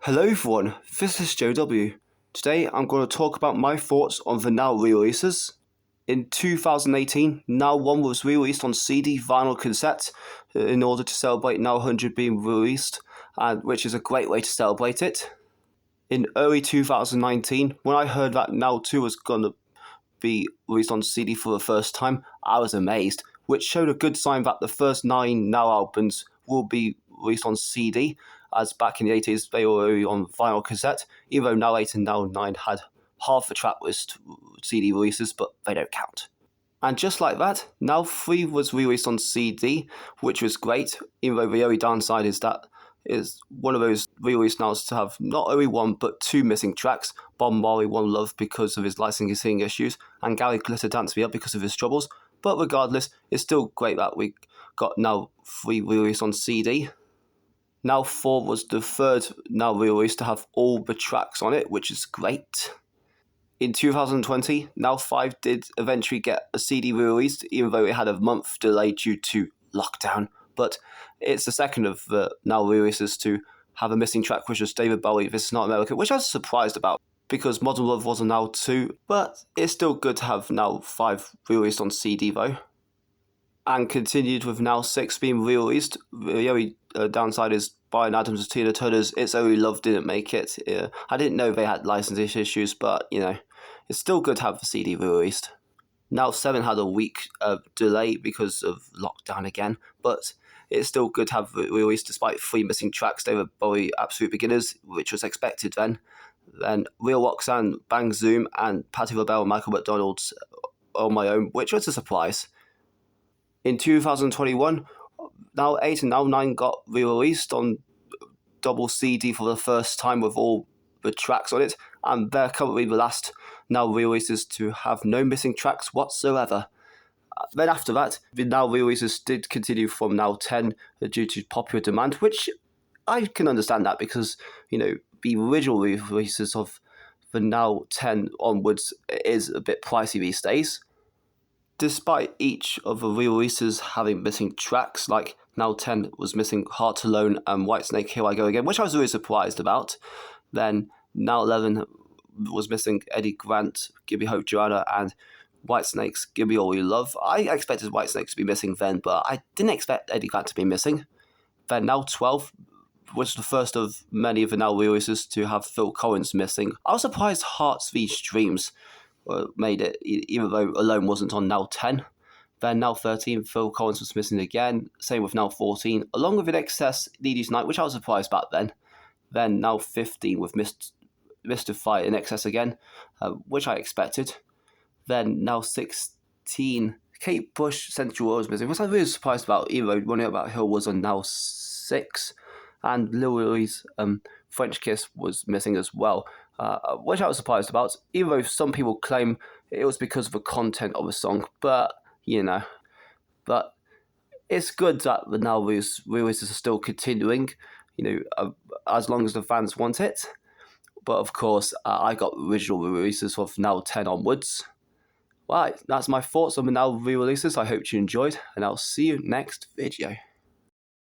Hello everyone, this is Joe W. Today I'm going to talk about my thoughts on the Now re-releases. In 2018, Now 1 was re-released on CD, vinyl, cassette in order to celebrate Now 100 being released, which is a great way to celebrate it. In early 2019, when I heard that Now 2 was going to be released on CD for the first time, I was amazed, which showed a good sign that the first 9 Now albums will be released on CD, as back in the 80s they were only on vinyl cassette, even though Now 8 and Now 9 had half the track list CD releases, but they don't count. And just like that, Now 3 was released on CD, which was great, even though the only downside is that is one of those re-release nows to have not only one but 2 missing tracks, Bob Marley One Love because of his licensing issues, and Gary Glitter Dance Me Up because of his troubles, but regardless, it's still great that we got Now 3 released on CD. Now 4 was the third Now re-release to have all the tracks on it, which is great. In 2020, Now 5 did eventually get a CD re-released, even though it had a month delay due to lockdown, but it's the second of the Now re-releases to have a missing track, which was David Bowie, This Is Not America, which I was surprised about, because Modern Love was on Now 2, but it's still good to have Now 5 re-released on CD though. And continued with Now 6 being re-released. The only downside is Bryan Adams and Tina Turner's It's Only Love didn't make it. I didn't know they had licensing issues, but it's still good to have the CD re-released. Now 7 had a week delay because of lockdown again, but it's still good to have re-released despite 3 missing tracks. David Bowie, Absolute Beginners, which was expected then. Then Real Roxanne, Bang Zoom, and Patti LaBelle and Michael McDonald's On My Own, which was a surprise. In 2021, Now 8 and Now 9 got re-released on double CD for the first time with all the tracks on it, and they're currently the last Now re-releases to have no missing tracks whatsoever. Then after that, the Now re-releases did continue from Now 10 due to popular demand, which I can understand that because, the original releases of the Now 10 onwards is a bit pricey these days. Despite each of the re-releases having missing tracks, like Now 10 was missing Heart Alone and Whitesnake Here I Go Again, which I was really surprised about. Then Now 11 was missing Eddie Grant, Give Me Hope Joanna, and Whitesnake's Give Me All You Love. I expected Whitesnake to be missing then, but I didn't expect Eddie Grant to be missing. Then Now 12 was the first of many of the Now releases to have Phil Collins missing. I was surprised Hearts v Streams made it, even though Alone wasn't on Now 10. Then Now 13, Phil Collins was missing again. Same with Now 14, along with INXS, Need You Tonight, which I was surprised about then. Then Now 15 with Mystify INXS again, which I expected. Then Now 16, Kate Bush, Central World was missing, which I was really surprised about, even though Running Up That Hill was on Now 6. And Lil Uzi's French Kiss was missing as well, which I was surprised about, even though some people claim it was because of the content of the song, but it's good that the Now releases are still continuing, as long as the fans want it. But of course, I got original releases of Now 10 onwards. Right, that's my thoughts on the Now re-releases. I hope you enjoyed, and I'll see you next video.